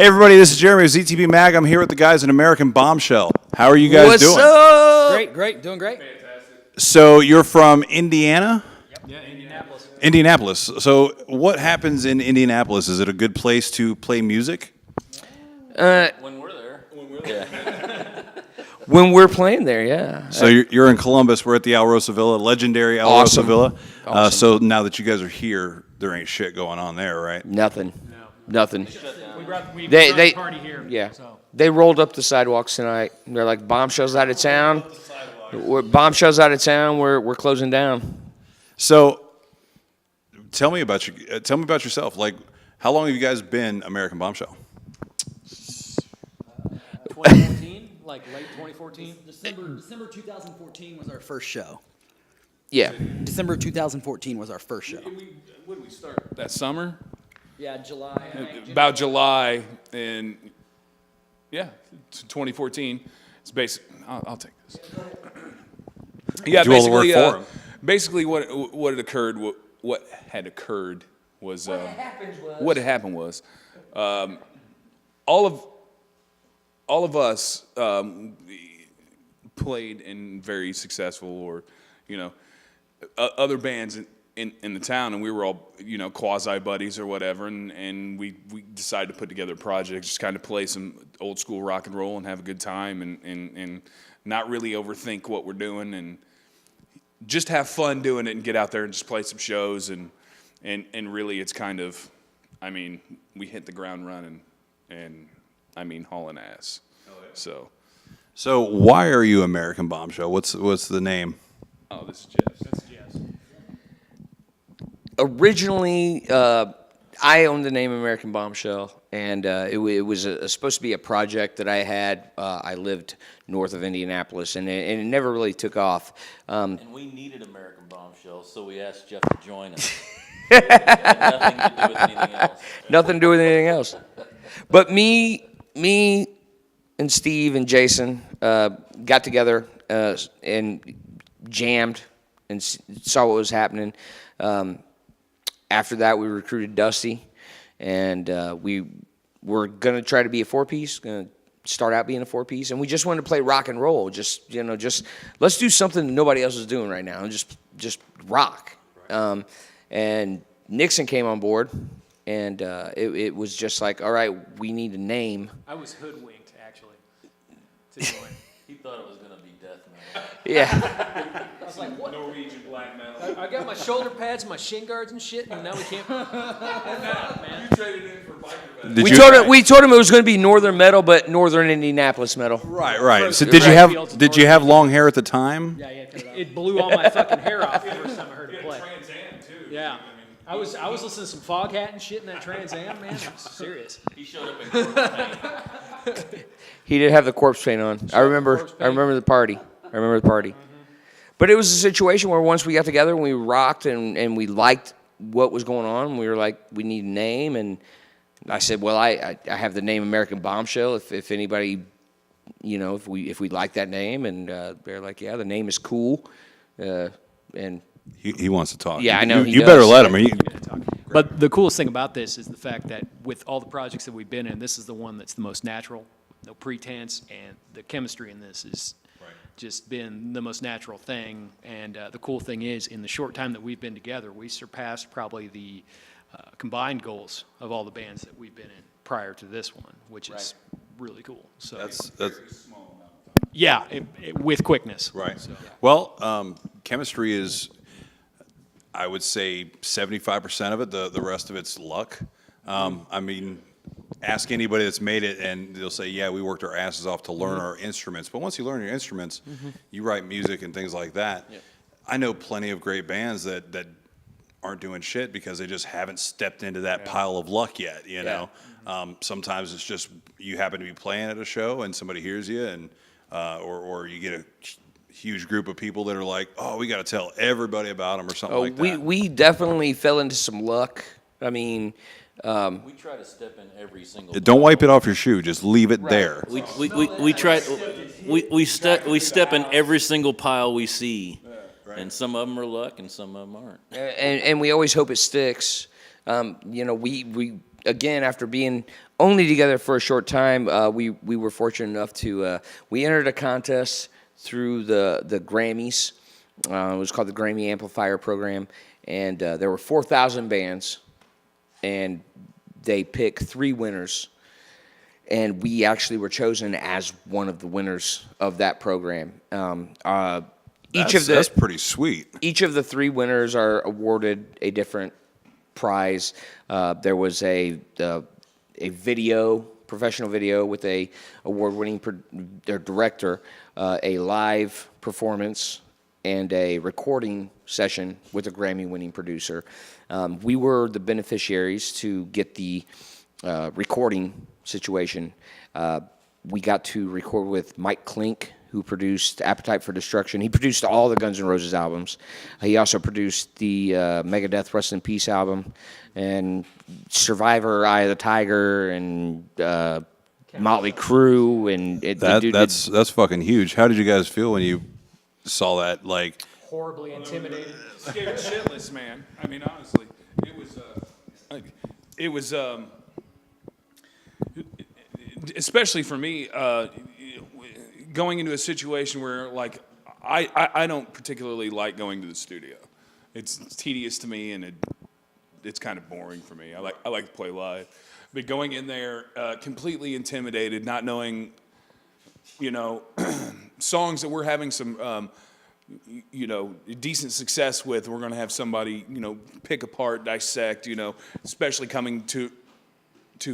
Hey everybody, this is Jeremy of ZTV Mag. I'm here with the guys in American Bombshell. How are you guys doing? What's up? Great, doing great. Fantastic. So you're from Indiana? Yep. Yeah, Indianapolis. Indianapolis. So what happens in Indianapolis? Is it a good place to play music? When we're there. Yeah. When we're playing there, yeah. So you're in Columbus. We're at the Alrosa Villa, legendary Alrosa Villa. Awesome. So now that you guys are here, there ain't shit going on there, right? Nothing. Nothing. We brought the They party here. Yeah. So. They rolled up the sidewalks tonight. They're like, Bombshell's out of town. Bombshell's out of town. We're closing down. So tell me about yourself. Like, how long have you guys been American Bombshell? 2014, like late 2014. December 2014 was our first show. Yeah. December 2014 was our first show. When did we start? That summer? Yeah, July. About July, and yeah, 2014. It's basic. I'll take this. Yeah, Do all the work basically, for 'em. basically what had occurred. What had occurred was what had happened was all of us played in very successful or other bands in the town, and we were all quasi buddies or whatever, and we decided to put together a project, just kind of play some old school rock and roll and have a good time and not really overthink what we're doing and just have fun doing it and get out there and just play some shows and really it's kind of, I mean, we hit the ground running and I mean hauling ass. Oh, yeah. So why are you American Bombshell? What's the name? Oh, this is Jeff. That's Jess. Originally, I owned the name American Bombshell, and it was supposed to be a project that I had. I lived north of Indianapolis, and it never really took off. And we needed American Bombshell, so we asked Jeff to join us. Nothing to do with anything else. Nothing to do with anything else. But me and Steve and Jason got together and jammed and saw what was happening. After that, we recruited Dusty, and we were going to try to be a four-piece, going to start out being a four-piece, and we just wanted to play rock and roll. Just let's do something that nobody else is doing right now, and just rock. Right. And Nixon came on board, and it was just like, all right, we need a name. I was hoodwinked, actually, to join. He thought it was going to be death metal. Yeah. I was like, what? Norwegian black metal. I got my shoulder pads, my shin guards and shit, and now we can't. Man. You traded in for biker vests. We told him it was going to be Northern metal, but Northern Indianapolis metal. Right. So Right. did you have long hair at the time? Yeah, it blew all my fucking hair off the first time I heard it play. Trans Am too. Yeah. I was listening to some Foghat and shit in that Trans Am, man. I'm serious. He showed up in corporate paint. He did have the corpse paint on. I remember the party. But it was a situation where once we got together and we rocked and we liked what was going on, we were like, we need a name. And I said, well, I have the name American Bombshell. If anybody, if we like that name, and they're like, yeah, the name is cool. And He wants to talk. Yeah, I know he You does. better let him. But the coolest thing about this is the fact that with all the projects that we've been in, this is the one that's the most natural, no pretense, and the chemistry in this is just been the most natural thing. And the cool thing is, in the short time that we've been together, we surpassed probably the combined goals of all the bands that we've been in prior to this one, which is really cool. So That's yeah, with quickness. right. Well, chemistry is, I would say, 75% of it. The rest of it's luck. I mean, ask anybody that's made it, and they'll say, yeah, we worked our asses off to learn our instruments. But once you learn your instruments, you write music and things like that. Yep. I know plenty of great bands that aren't doing shit because they just haven't stepped into that pile of luck yet, you know? Sometimes it's just you happen to be playing at a show and somebody hears you, and or you get a huge group of people that are like, oh, we got to tell everybody about them or something like that. we definitely fell into some luck. I mean, We try to step in every single. Don't wipe it off your shoe. Just leave it there. We try. We step in every single pile we see, and some of them are luck, and some of them aren't. and we always hope it sticks. We again, after being only together for a short time, we were fortunate enough to we entered a contest through the Grammys. It was called the Grammy Amplifier Program, and there were 4,000 bands, and they picked 3 winners, and we actually were chosen as one of the winners of that program. That's pretty sweet. Each of the 3 winners are awarded a different prize. There was a video, professional video with a award-winning director, a live performance, and a recording session with a Grammy-winning producer. We were the beneficiaries to get the recording situation. We got to record with Mike Klink, who produced Appetite for Destruction. He produced all the Guns N' Roses albums. He also produced the Megadeth Rest in Peace album, and Survivor, Eye of the Tiger, and Motley Crue, and That's fucking huge. How did you guys feel when you saw that? Like, Horribly intimidated. Scared shitless, man. I mean, honestly, it was especially for me, going into a situation where, like, I don't particularly like going to the studio. It's tedious to me, and it's kind of boring for me. I like to play live, but going in there completely intimidated, not knowing, songs that we're having some decent success with, we're going to have somebody pick apart, dissect, especially coming to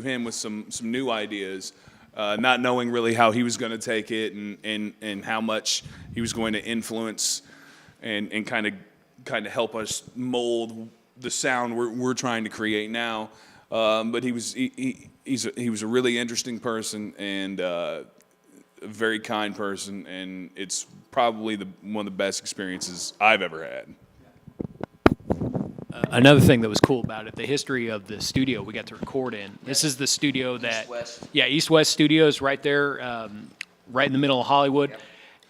him with some new ideas. Not knowing really how he was going to take it and how much he was going to influence and kind of help us mold the sound we're trying to create now. But he was a really interesting person and a very kind person, and it's probably one of the best experiences I've ever had. Another thing that was cool about it, the history of the studio we got to record in. This is the studio that, East West Studios, right there, right in the middle of Hollywood. Yep.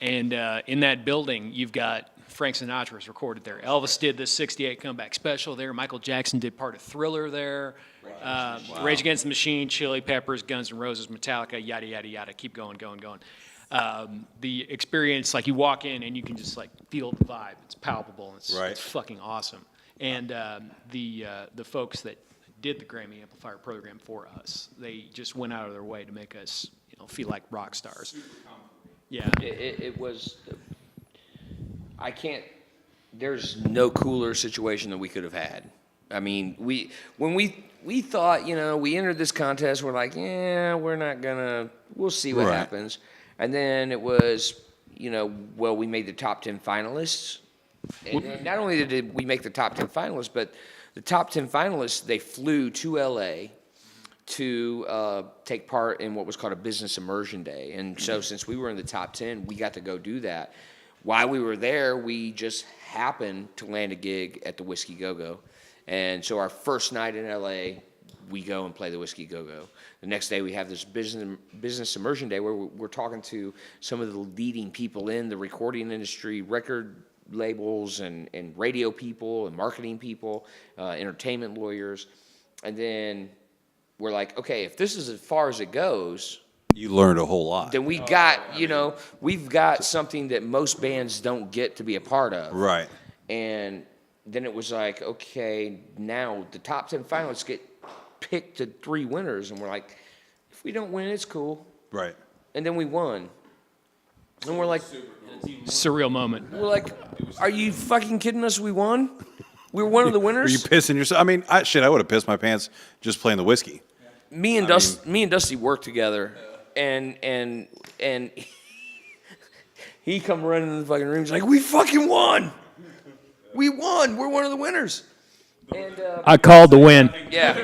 And in that building, you've got Frank Sinatra's recorded there. Elvis did the '68 comeback special there. Michael Jackson did part of Thriller there. Rage Against the Machine, Chili Peppers, Guns N' Roses, Metallica, yada yada yada. Keep going. The experience, like you walk in and you can just like feel the vibe. It's palpable. It's fucking awesome. And the folks that did the Grammy Amplifier program for us, they just went out of their way to make us, feel like rock stars. Yeah. It was. I can't. There's no cooler situation that we could have had. I mean, when we thought, we entered this contest, we're like, we're not gonna. We'll see what happens. And then it was, we made the top 10 finalists. And then not only did we make the top 10 finalists, but the top 10 finalists, they flew to L.A. to take part in what was called a business immersion day. And so since we were in the top 10, we got to go do that. While we were there, we just happened to land a gig at the Whiskey Go-Go. And so our first night in L.A., we go and play the Whiskey Go-Go. The next day we have this business immersion day where we're talking to some of the leading people in the recording industry, record labels and radio people and marketing people, entertainment lawyers. And then we're like, okay, if this is as far as it goes, you learned a whole lot. then we got, we've got something that most bands don't get to be a part of. Right. And then it was like, okay, now the top 10 finalists get picked to 3 winners, and we're like, if we don't win, it's cool. Right. And then we won. And we're like, Surreal moment. we're like, are you fucking kidding us? We won? We were one of the Were winners? you pissing yourself? I mean, I would have pissed my pants just playing the whiskey. Me and Dusty worked together, and he come running in the fucking room. He's like, "We fucking won! We won! We're one of the winners!" And I called the win. yeah,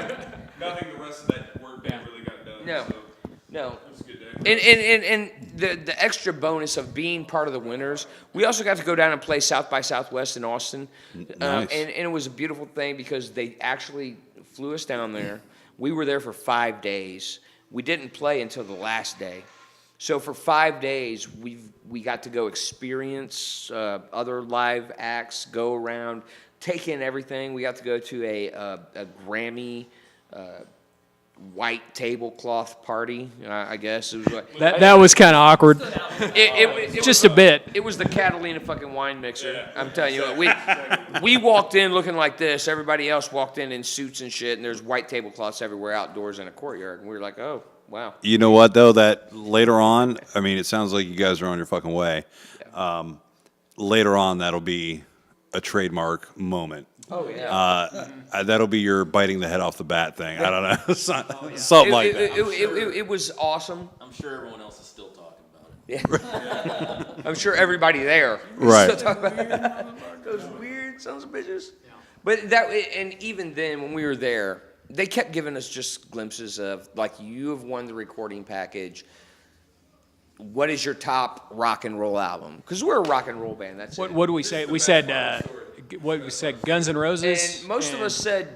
Nothing the rest of that work day really got done. no. It was a good day. And the extra bonus of being part of the winners, we also got to go down and play South by Southwest in Austin. Nice. And it was a beautiful thing because they actually flew us down there. We were there for 5 days. We didn't play until the last day. So for 5 days, we got to go experience other live acts, go around, take in everything. We got to go to a Grammy white tablecloth party. I guess it was like, That was kind of awkward. it Just a bit. It was the Catalina fucking wine mixer. I'm telling you, we walked in looking like this. Everybody else walked in suits and shit, and there's white tablecloths everywhere outdoors in a courtyard. And we were like, oh, wow. You know what, though? That later on, I mean, it sounds like you guys are on your fucking way. Later on, that'll be a trademark moment. Oh, yeah. That'll be your biting the head off the bat thing. I don't know. Something like that. It was awesome. I'm sure everyone else is still talking about it. I'm sure everybody there. Right. Still talking about those weird sons of bitches. But and even then, when we were there, they kept giving us just glimpses of, like, you have won the recording package. What is your top rock and roll album? Because we're a rock and roll band. That's it. What do we say? We said Guns N' Roses. And most of us said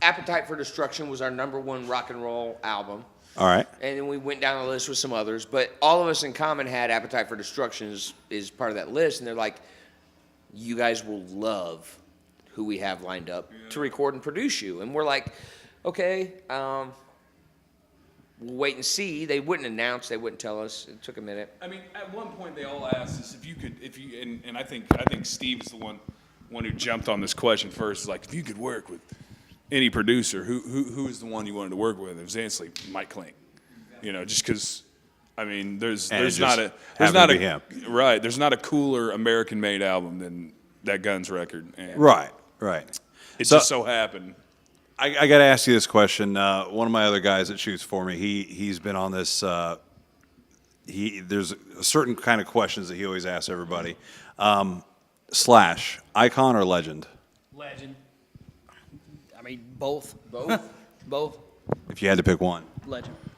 Appetite for Destruction was our #1 rock and roll album. All right. And then we went down the list with some others. But all of us in common had Appetite for Destruction is part of that list. And they're like, you guys will love who we have lined up to record and produce you. And we're like, okay, we'll wait and see. They wouldn't announce. They wouldn't tell us. It took a minute. I mean, at one point they all asked us and I think Steve is the one who jumped on this question first. Is like, if you could work with any producer, who is the one you wanted to work with? It was instantly Mike Klink. You know, just because. I mean, there's not a cooler American-made album than that Guns record. And Right. It just so happened. I got to ask you this question. One of my other guys that shoots for me, he's been on this. There's a certain kind of questions that he always asks everybody. Slash, icon or legend? Legend. I mean, both. Both. If you had to pick one.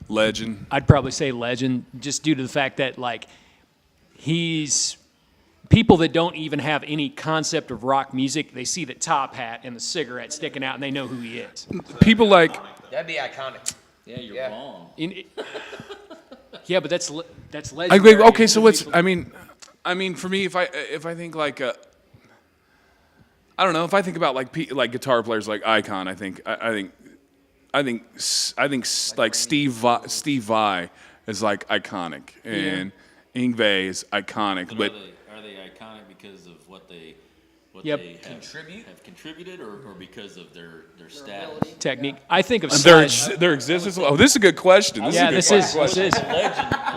Legend. I'd probably say legend, just due to the fact that, like, he's people that don't even have any concept of rock music. They see the top hat and the cigarette sticking out, and they know who he is. People like. That'd be iconic. Yeah, you're wrong. Yeah, but that's I legendary. agree. Okay, so what's? I mean, for me, if I think like I don't know, if I think about like guitar players like Icon, I think like Steve Vai is like iconic, and Yngwie is iconic, but Are they iconic because of what they Yep. have contributed, or because of their status? Technique. I think of their Slash. existence. Oh, this is a good question. This is. Legend.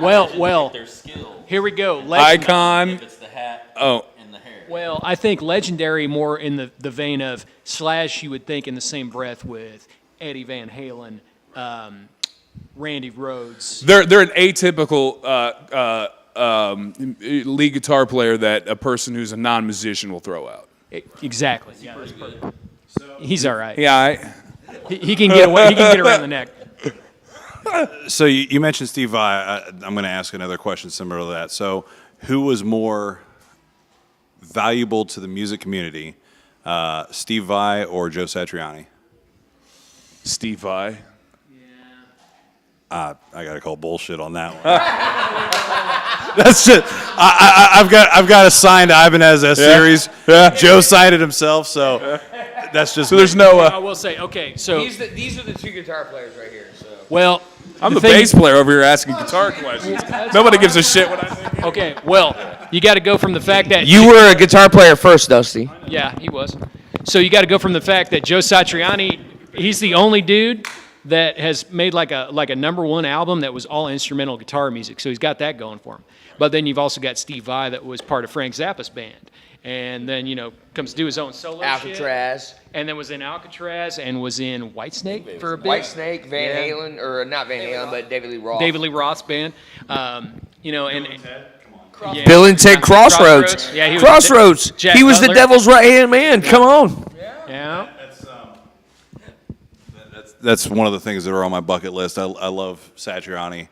Well. Their skill. Here we go. Legend. Icon. If it's the hat Oh, and the hair. Well, I think legendary more in the vein of Slash. You would think in the same breath with Eddie Van Halen, Randy Rhoads. they're an atypical lead guitar player that a person who's a non-musician will throw out. Exactly. Yeah, that's perfect. He's all right. Yeah, He can get away. He can get around the neck. So you mentioned Steve Vai. I'm going to ask another question similar to that. So who was more valuable to the music community, Steve Vai or Joe Satriani? Steve Vai. I got to call bullshit on that one. That's it. I've got assigned Ibanez S series. Yeah. Joe signed it himself, so that's just. So there's no. I will say, okay, so These are the two guitar players right here. So well, I'm the thing- bass player over here asking guitar questions. Nobody gives a shit what I think. Okay, well, you got to go from the fact that you were a guitar player first, Dusty. Yeah, he was. So you got to go from the fact that Joe Satriani, he's the only dude that has made like a #1 album that was all instrumental guitar music. So he's got that going for him. But then you've also got Steve Vai that was part of Frank Zappa's band. And then, comes to do his own solo shit. Alcatraz. And then was in Alcatraz and was in Whitesnake for a bit. Whitesnake, Van Halen, or not Van Halen, but David Lee Roth. David Lee Roth's band. And yeah. Bill and Ted Crossroads. Yeah, he was Crossroads. Jack He was Butler. the devil's right-hand man. Come on. Yeah. That's one of the things that are on my bucket list. I love Satriani.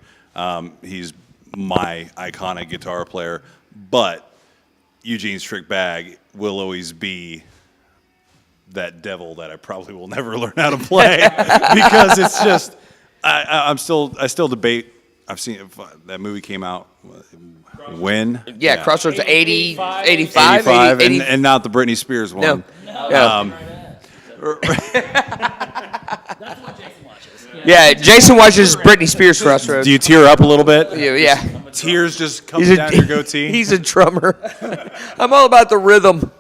He's my iconic guitar player, but Eugene's Trick Bag will always be that devil that I probably will never learn how to play because it's just I still debate. I've seen that movie came out when Yeah, Crossroads 80, 85, 85 80, and not the Britney Spears one. No. That's what Jason watches. Yeah, Jason watches Britney Spears Crossroads. Do you tear up a little bit? Yeah. Tears just coming down your goatee? He's a drummer. I'm all about the rhythm.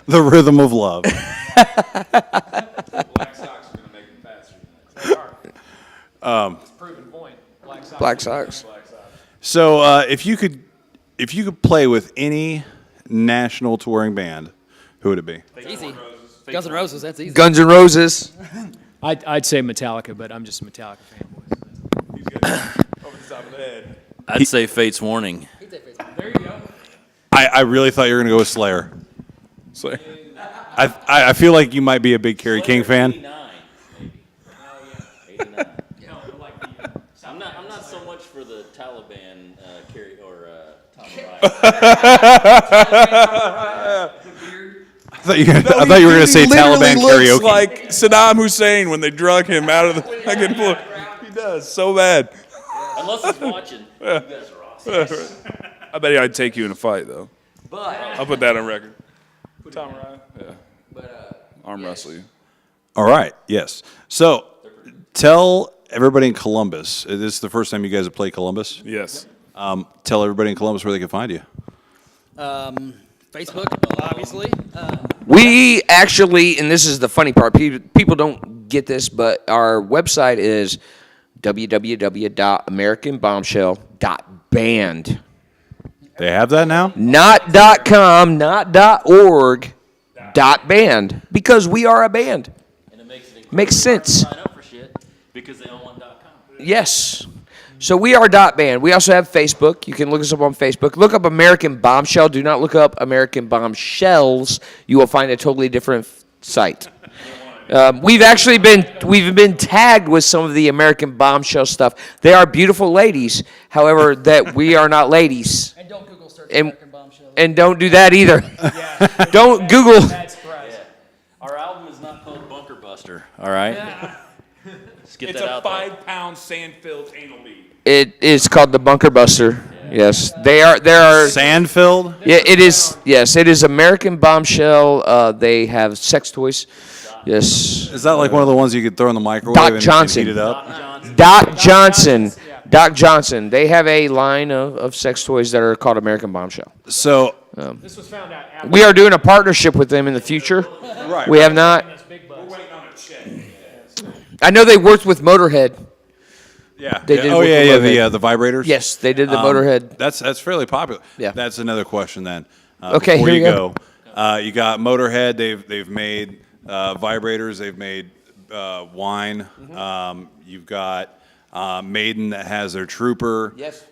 The rhythm of love. Black socks are gonna make them faster. Proven point. Black Sox. So if you could play with any national touring band, who would it be? Easy. Guns N' Roses, that's easy. Guns N' Roses. I'd say Metallica, but I'm just a Metallica fanboy. He's good. Over the top of the head. I'd say Fate's Warning. There you go. I really thought you were going to go with Slayer. So, I feel like you might be a big Kerry King fan. 89, maybe. 89. I'm not so much for the Taliban carry or Tom I thought you were going to say Taliban karaoke. Looks like Saddam Hussein when they drug him out of the fucking book. He does so bad. Unless he's watching. You guys are awesome. I bet I'd take you in a fight though. But I'll put that on record. Tom Ryan. Yeah. Arm wrestle you. All right, yes. So tell everybody in Columbus, this is the first time you guys have played Columbus. Yes. Tell everybody in Columbus where they can find you. Facebook, obviously. We actually, and this is the funny part, people don't get this, but our website is www.americanbombshell.band. They have that now? Not .com, not .org, .band, because we are a band. and it makes it Makes incredibly hard to sense. sign up for shit because they all want .com. Yes. So we are .band. We also have Facebook. You can look us up on Facebook. Look up American Bombshell. Do not look up American Bombshells. You will find a totally different site. We've been tagged with some of the American Bombshell stuff. They are beautiful ladies. However, that we are not ladies. And don't Google search And- American Bombshell. And don't do that either. Don't Google. Bad surprise. Our album is not called Bunker Buster. All right. Let's get It's that a out there. 5-pound sand-filled anal bead. It is called the Bunker Buster. Yes, there are. Sand-filled? Yeah, it is. Yes, it is American Bombshell. They have sex toys. Yes. Is that like one of the ones you could throw in the microwave Doc and Johnson. heat it up? Doc Johnson. Doc Johnson. They have a line of sex toys that are called American Bombshell. So, This was found out after We are doing a partnership with them in the future. right. We have not. this big buzz. I know they worked with Motorhead. Yeah. They did Oh, work yeah, with yeah, Motorhead. the vibrators? Yes, they did the Motorhead. That's fairly popular. Yeah. That's another question then. Okay, before here you you go. You got Motorhead. They've made vibrators. They've made wine. Mm-hmm. You've got Maiden that has their Trooper. Yes.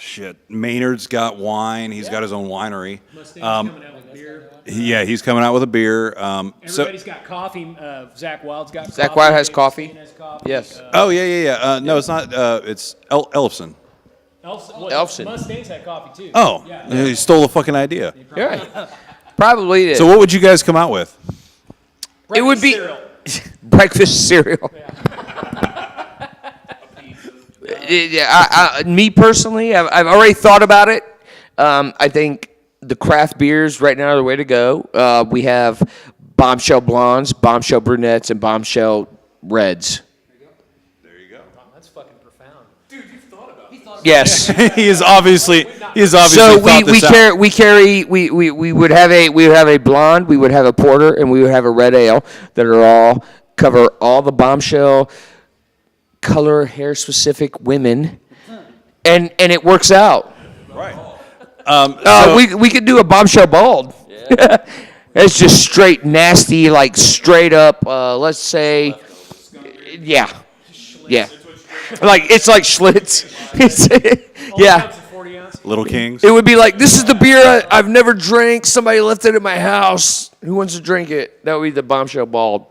Shit. Maynard's got wine. He's got his own winery. Mustang's coming out with beer. Yeah, he's coming out with a beer. Everybody's got coffee. Zach Wild's got Zach coffee. Wild has Dave coffee. Mustaine has coffee. Yes. Oh yeah. No, it's not. It's Elfson. Elfson. Elfson. Mustangs had coffee too. Oh, Yeah. he stole the fucking idea. You're right. Probably did. So what would you guys come out with? it would be Cereal. breakfast cereal. Me personally, I've already thought about it. I think the craft beers right now are the way to go. We have Bombshell Blondes, Bombshell Brunettes, and Bombshell Reds. That's fucking profound. Yes. he is obviously So thought this out. we would have a blonde, we would have a porter, and we would have a red ale that are all cover all the Bombshell color hair specific women, and it works out. Right. We could do a Bombshell bald. It's just straight nasty, like straight up. Let's say, yeah, like it's like Schlitz. Yeah. Ounce of 40 ounce. Little Kings. It would be like, this is the beer I've never drank. Somebody left it at my house. Who wants to drink it? That would be the Bombshell Bald.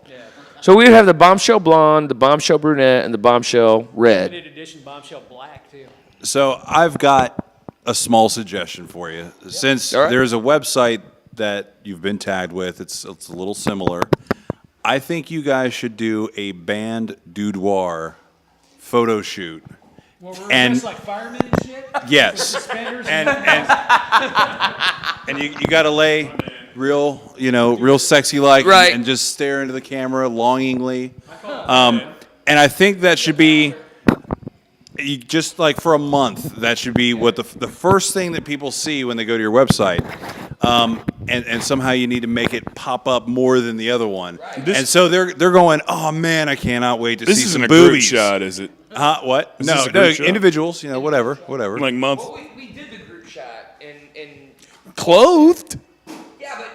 So we would have the Bombshell Blonde, the Bombshell Brunette, and the Bombshell Red. Limited edition Bombshell Black too. So I've got a small suggestion for you. Since All right. there's a website that you've been tagged with, it's a little similar. I think you guys should do a band boudoir photo shoot. Well, we're And- dressed like firemen and shit. Yes. Suspenders And you got to lay real sexy like Right. and just stare into the camera longingly. And I think that should be just like for a month. That should be what the first thing that people see when they go to your website. And somehow you need to make it pop up more than the other one. And so they're going, oh man, I cannot wait to see This isn't some a group boobies. shot, is it? What? Is No, this a no, group shot? individuals. Whatever. Like month Well, we did the group shot, and clothed. yeah, but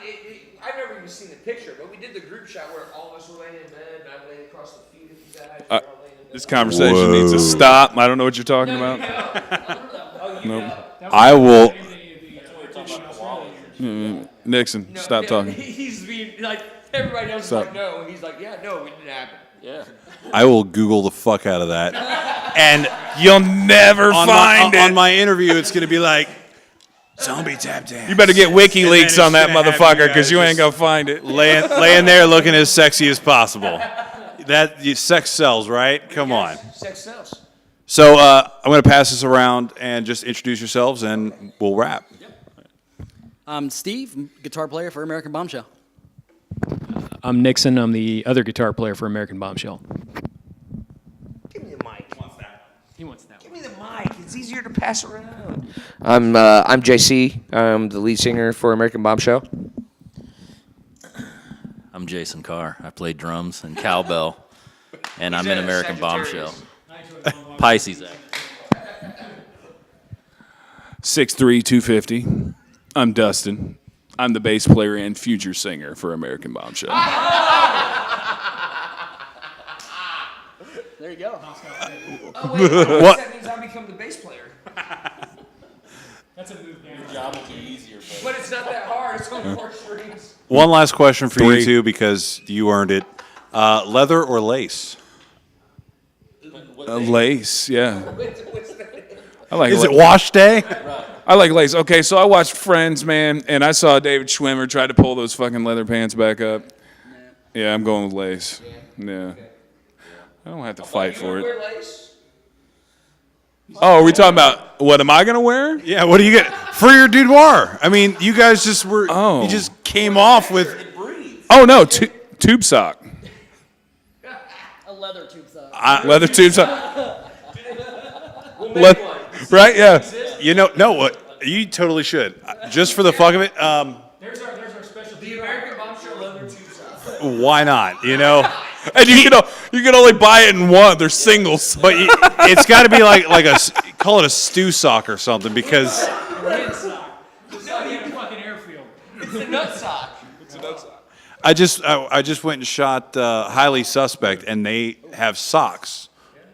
I've never even seen the picture, but we did the group shot where all of us were laying in bed, and I laid across the feet of you guys. We're all laying in bed. This conversation needs to stop. I don't know what you're talking about. Nope. I will. Nixon, stop talking. He's being like, everybody else is Stop. like, no. He's like, yeah, no, it didn't happen. Yeah. I will Google the fuck out of that. And You'll never on find my, it. on my interview, it's going to be like, zombie tap dance. You better get WikiLeaks on that gonna have motherfucker you because guys you ain't just gonna find it. laying there looking as sexy as possible. Sex sells, right? Come on. Sex sells. So I'm going to pass this around and just introduce yourselves, and we'll wrap. I'm Steve, guitar player for American Bombshell. I'm Nixon. I'm the other guitar player for American Bombshell. Give me the mic. He wants that Give me the mic. It's easier to pass around. I'm JC. I'm the lead singer for American Bombshell. I'm Jason Carr. I play drums and cowbell, and I'm in American Bombshell. Pisces act. 6'3", 250. I'm Dustin. I'm the bass player and future singer for American Bombshell. There you go. Oh, wait, What? that means I become the bass player. That's a move down. Your job will be easier, But it's not that hard. It's only 4 strings. One last question for Three. you two because you earned it. Leather or lace? Lace, yeah. What's that? I like. Is it wash day? I like lace. Okay, so I watched Friends, man, and I saw David Schwimmer try to pull those fucking leather pants back up. Yeah, I'm going with lace. Yeah. I don't have to fight for it. Wear lace? Oh, are we talking about what am I gonna wear? Yeah. What do you get for your boudoir? I mean, you guys just were. Oh. You just came off with. Oh no, tube sock. A leather tube sock. Leather tube sock. We'll make one. Right? Yeah. You know, no. What you totally should. Just for the fuck of it. There's our special. The American Bombshell leather tube sock. Why not? You know. And you can only buy it in one. They're singles. But it's got to be like call it a stew sock or something because No, you fucking airfield. It's a nut sock. I just went and shot Highly Suspect and they have socks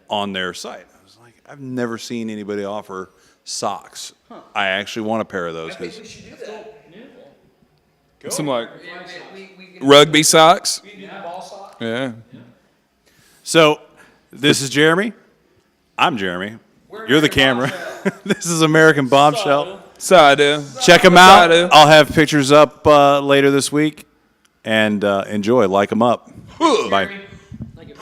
on their site. I was like, I've never seen anybody offer socks. I actually want a pair of those I think because we should do that. Some like We can rugby socks. do the ball sock. Yeah. So this is Jeremy. I'm Jeremy. You're the camera. This is American Bombshell. So I do. Check them That's out. how I do. I'll have pictures up later this week. And enjoy. Like them up. Bye. Thank you.